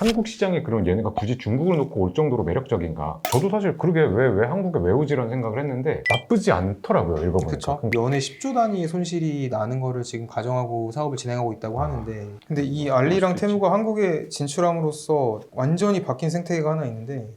한국 시장에 그런 얘네가 굳이 중국을 놓고 올 정도로 매력적인가? 저도 사실 그러게 왜 한국에 왜 오지라는 생각을 했는데 나쁘지 않더라고요, 읽어보니까. 그렇죠. 연에 10조 단위의 손실이 나는 거를 지금 가정하고 사업을 진행하고 있다고 하는데, 근데 이 알리랑 테무가 한국에 진출함으로써 완전히 바뀐 생태계가 하나 있는데,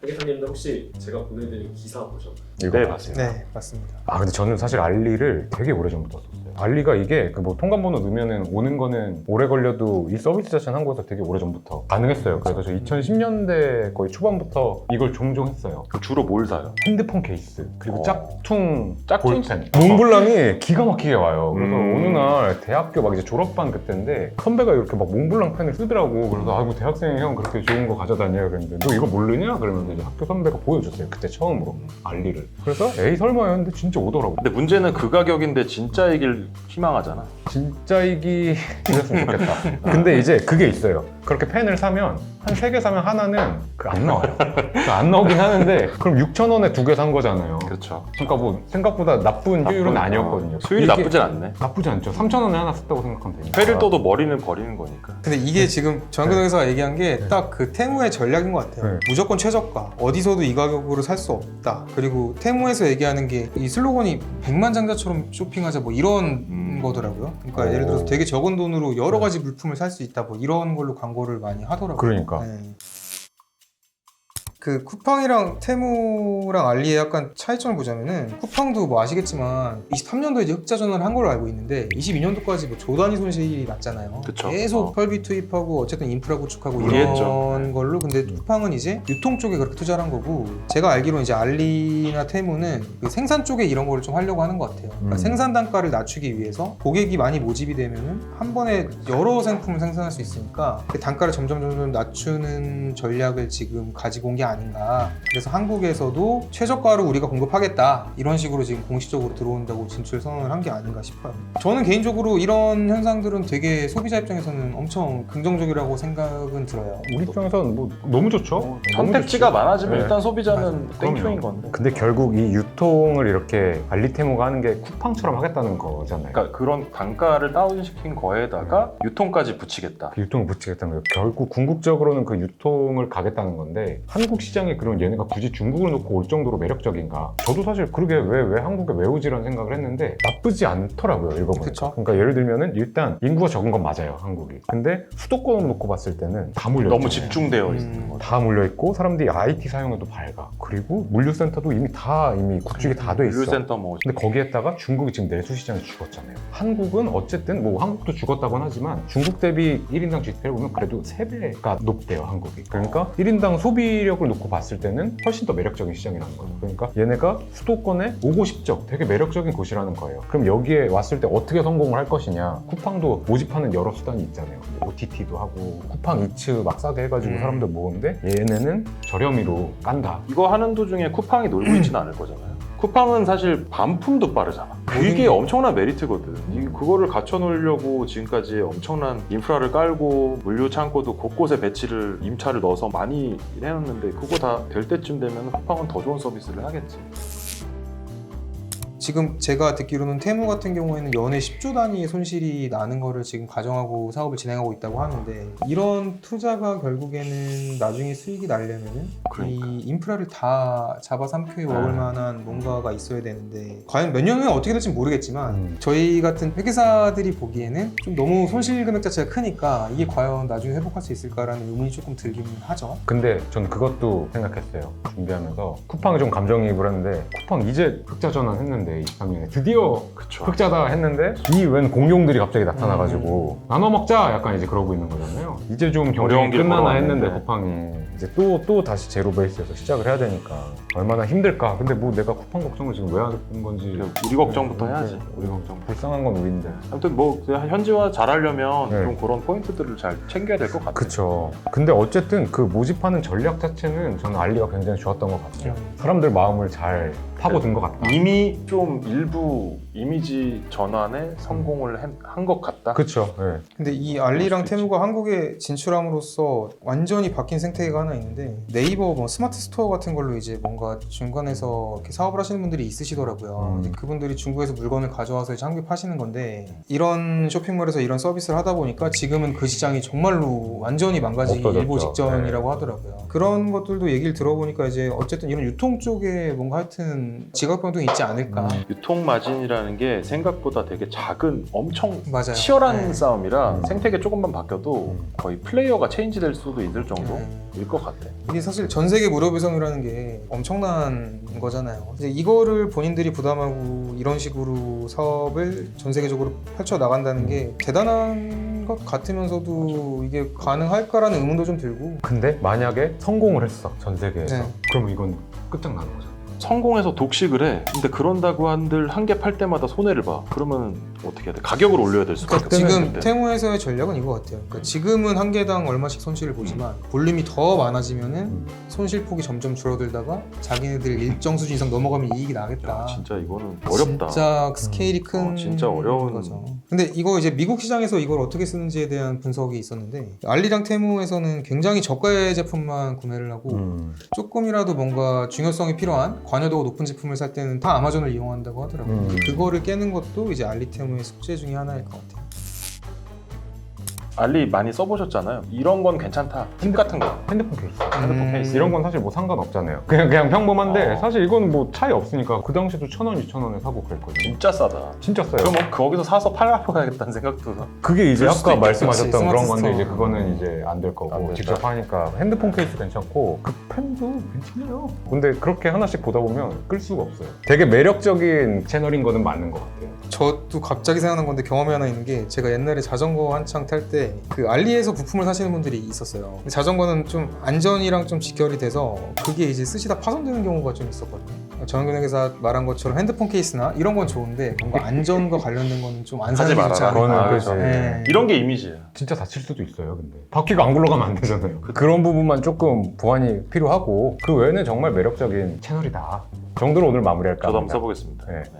회계사님도 혹시 제가 보내드린 기사 보셨나요? 네, 봤어요. 네, 맞습니다. 근데 저는 사실 알리를 되게 오래전부터 썼어요. 알리가 이게 그 뭐 통관번호 넣으면은 오는 거는 오래 걸려도 이 서비스 자체는 한국에서 되게 오래전부터 가능했어요. 그래서 저 2010년대 거의 초반부터 이걸 종종 했어요. 주로 뭘 사요? 핸드폰 케이스, 그리고 짝퉁 볼펜. 몽블랑이 기가 막히게 와요. 그래서 음. 어느 날 대학교 막 이제 졸업반 그때인데 선배가 이렇게 막 몽블랑 펜을 쓰더라고. 그래서 아이고 대학생이 형 그렇게 좋은 거 가져다녀. 그랬는데 너 이거 모르냐? 그러면서 이제 학교 선배가 보여줬어요. 그때 처음으로 알리를. 그래서 에이 설마 했는데 진짜 오더라고. 근데 문제는 그 가격인데 진짜이길 희망하잖아. 진짜이기 이랬으면 좋겠다. 근데 이제 그게 있어요. 그렇게 펜을 사면 한 3개 사면 하나는 안 나와요. 안 나오긴 하는데 그럼 6,000원에 2개 산 거잖아요. 그렇죠. 그러니까 뭐 생각보다 나쁜 효율은 아니었거든요. 수율이 이게 나쁘진 않네. 나쁘지 않죠. 3,000원에 하나 썼다고 생각하면 되니까. 회를 떠도 머리는 버리는 거니까. 근데 이게 지금 정근호 회사가 얘기한 게 딱 그 테무의 전략인 것 같아요. 네. 무조건 최저가, 어디서도 이 가격으로 살 수 없다. 그리고 테무에서 얘기하는 게 이 슬로건이 백만장자처럼 쇼핑하자 뭐 이런 거더라고요. 그러니까 예를 들어서 되게 적은 돈으로 여러 가지 물품을 살 수 있다 뭐 이런 걸로 광고를 많이 하더라고요. 그러니까. 네. 그 쿠팡이랑 테무랑 알리의 약간 차이점을 보자면은, 쿠팡도 뭐 아시겠지만 23년도에 이제 흑자 전환을 한 걸로 알고 있는데 22년도까지 뭐 조 단위 손실이 났잖아요. 그쵸. 계속 설비 투입하고 어쨌든 인프라 구축하고 무리했죠. 이런 걸로. 근데 쿠팡은 이제 유통 쪽에 그렇게 투자를 한 거고, 제가 알기로는 이제 알리나 테무는 그 생산 쪽에 이런 거를 좀 하려고 하는 것 같아요. 그러니까 생산 단가를 낮추기 위해서 고객이 많이 모집이 되면은 한 번에 여러 상품을 생산할 수 있으니까 그 단가를 점점 낮추는 전략을 지금 가지고 온 게 아닌가. 그래서 한국에서도 최저가로 우리가 공급하겠다 이런 식으로 지금 공식적으로 들어온다고 진출 선언을 한 게 아닌가 싶어요. 저는 개인적으로 이런 현상들은 되게 소비자 입장에서는 엄청 긍정적이라고 생각은 들어요. 우리 입장에서는 뭐 너무 좋죠. 선택지가 너무 좋지. 많아지면 네. 일단 소비자는 땡큐인 그럼요. 건데. 근데 결국 이 유통을 이렇게 알리테무가 하는 게 쿠팡처럼 하겠다는 거잖아요. 그러니까 그런 단가를 다운시킨 거에다가 유통까지 붙이겠다. 그 유통을 붙이겠다는 거예요. 결국 궁극적으로는 그 유통을 가겠다는 건데 한국 시장에 그런 얘네가 굳이 중국을 놓고 올 정도로 매력적인가? 저도 사실 그러게 왜 한국에 왜 오지라는 생각을 했는데 나쁘지 않더라고요, 읽어보니까. 그쵸. 그러니까 예를 들면은 일단 인구가 적은 건 맞아요, 한국이. 근데 수도권을 놓고 봤을 때는 다 몰려있잖아요. 너무 집중되어 있는 거죠. 다 몰려있고 사람들이 IT 사용에도 밝아. 그리고 물류센터도 이미 구축이 다 돼 있어. 물류센터 뭐 근데 거기에다가 중국이 지금 내수 시장에 죽었잖아요. 한국은 어쨌든 뭐 한국도 죽었다고는 하지만 중국 대비 1인당 GDP를 보면 그래도 3배가 높대요, 한국이. 그러니까 1인당 소비력을 놓고 봤을 때는 훨씬 더 매력적인 시장이라는 거예요. 그러니까 얘네가 수도권에 오고 싶죠. 되게 매력적인 곳이라는 거예요. 그럼 여기에 왔을 때 어떻게 성공을 할 것이냐. 쿠팡도 모집하는 여러 수단이 있잖아요. OTT도 하고 쿠팡 이츠 막 싸게 해가지고 사람들 모으는데 얘네는 저렴이로 깐다. 이거 하는 도중에 쿠팡이 놀고 있지는 않을 거잖아요. 쿠팡은 사실 반품도 빠르잖아. 이게 엄청난 메리트거든. 그거를 갖춰놓으려고 지금까지 엄청난 인프라를 깔고 물류 창고도 곳곳에 배치를 임차를 넣어서 많이 해놨는데 그거 다 될 때쯤 되면 쿠팡은 더 좋은 서비스를 하겠지. 지금 제가 듣기로는 테무 같은 경우에는 연에 10조 단위의 손실이 나는 거를 지금 가정하고 사업을 진행하고 있다고 하는데, 이런 투자가 결국에는 나중에 수익이 나려면은 그러니까. 이 인프라를 다 잡아삼켜 먹을 만한 뭔가가 있어야 되는데, 과연 몇 년 후에 어떻게 될지 모르겠지만 저희 같은 회계사들이 보기에는 좀 너무 손실 금액 자체가 크니까 이게 과연 나중에 회복할 수 있을까라는 의문이 조금 들기는 하죠. 근데 전 그것도 생각했어요. 준비하면서 쿠팡에 좀 감정이입을 했는데 쿠팡 이제 흑자 전환했는데 23년에 드디어 그쵸. 흑자다 했는데 이 웬 공룡들이 갑자기 나타나가지고 나눠 먹자 약간 이제 그러고 있는 거잖아요. 이제 좀 경쟁이 어려운 길 끝나나 걸어왔는데. 했는데 쿠팡이 이제 또 다시 제로 베이스에서 시작을 해야 되니까 얼마나 힘들까. 근데 뭐 내가 쿠팡 걱정을 지금 왜 하는 건지. 우리 걱정부터 해야지. 우리 걱정. 불쌍한 건 우리인데. 아무튼 뭐 현지화 잘하려면 네. 좀 그런 포인트들을 잘 챙겨야 될 것 같아요. 그쵸. 근데 어쨌든 그 모집하는 전략 자체는 저는 알리가 굉장히 좋았던 것 같아요. 사람들 마음을 잘 파고든 것 같다. 이미 좀 일부 이미지 전환에 성공을 한 것 같다. 그쵸. 예. 근데 이 알리랑 그럴 수도 테무가 한국에 진출함으로써 완전히 바뀐 생태계가 하나 있는데 네이버 뭐 스마트 스토어 같은 걸로 이제 뭔가 중간에서 이렇게 사업을 하시는 분들이 있으시더라고요. 이제 그분들이 중국에서 물건을 가져와서 이제 한국에 파시는 건데 이런 쇼핑몰에서 이런 서비스를 하다 보니까 지금은 그 시장이 정말로 완전히 망가지기 없어졌죠. 일보 직전이라고 하더라고요. 그런 것들도 얘기를 들어보니까 이제 어쨌든 이런 유통 쪽에 뭔가 하여튼 지각변동이 있지 않을까. 유통 마진이라는 게 생각보다 되게 작은 엄청 맞아요. 치열한 네. 싸움이라 음. 생태계 조금만 바뀌어도 거의 플레이어가 체인지될 수도 있을 정도일 네. 것 같아. 이게 사실 전 세계 무료 배송이라는 게 엄청난 거잖아요. 이제 이거를 본인들이 부담하고 이런 식으로 사업을 전 세계적으로 펼쳐 나간다는 게 대단한 것 같으면서도 이게 가능할까라는 의문도 좀 들고. 근데 만약에 성공을 했어, 전 세계에서. 네. 그러면 이건 끝장나는 거잖아. 성공해서 독식을 해. 근데 그런다고 한들 한 개 팔 때마다 손해를 봐. 그러면 어떻게 해야 돼? 가격을 올려야 될 수밖에 그러니까 지금 없는데. 테무에서의 전략은 이거 같아요. 그러니까 지금은 한 개당 얼마씩 손실을 보지만 볼륨이 더 많아지면은 손실폭이 점점 줄어들다가 자기네들 일정 수준 이상 넘어가면 이익이 나겠다. 야, 진짜 이거는 어렵다. 진짜 스케일이 큰 진짜 어려운 거죠. 근데 이거 이제 미국 시장에서 이걸 어떻게 쓰는지에 대한 분석이 있었는데 알리랑 테무에서는 굉장히 저가의 제품만 구매를 하고 조금이라도 뭔가 중요성이 필요한 관여도가 높은 제품을 살 때는 다 아마존을 이용한다고 하더라고요. 그거를 깨는 것도 이제 알리 테무의 숙제 중에 하나일 것 같아요. 알리 많이 써보셨잖아요. 이런 건 괜찮다. 팁 같은 거. 핸드폰 케이스. 핸드폰 케이스. 이런 건 사실 뭐 상관없잖아요. 그냥 평범한데 어. 사실 이건 뭐 차이 없으니까 그 당시도 1,000원, 2,000원에 사고 그랬거든요. 진짜 싸다. 진짜 싸요. 그럼 거기서 사서 팔아야겠다는 생각도 나. 그게 이제 그럴 수도 아까 있겠다. 말씀하셨던 그치, 그런 스마트 건데 이제 스토어. 그거는 이제 안 될 안 거고 된다. 직접 하니까 핸드폰 케이스 괜찮고 그 펜도 괜찮아요. 근데 그렇게 하나씩 보다 보면 끌 수가 없어요. 되게 매력적인 채널인 거는 맞는 것 같아요. 저도 갑자기 생각난 건데 경험이 하나 있는 게 제가 옛날에 자전거 한창 탈 때 그 알리에서 부품을 사시는 분들이 있었어요. 근데 자전거는 좀 안전이랑 좀 직결이 돼서 그게 이제 쓰시다 파손되는 경우가 좀 있었거든요. 정은근에서 말한 것처럼 핸드폰 케이스나 이런 건 좋은데 뭔가 안전과 관련된 거는 좀 안 사는 게 좋지 말아라. 않을까. 그거는 그치. 네. 이런 게 이미지야. 진짜 다칠 수도 있어요. 근데 바퀴가 안 굴러가면 안 되잖아요. 그런 부분만 조금 보완이 필요하고 그 외에는 정말 매력적인 채널이다 정도로 오늘 마무리할까 저도 합니다. 한번 써보겠습니다. 네. 네.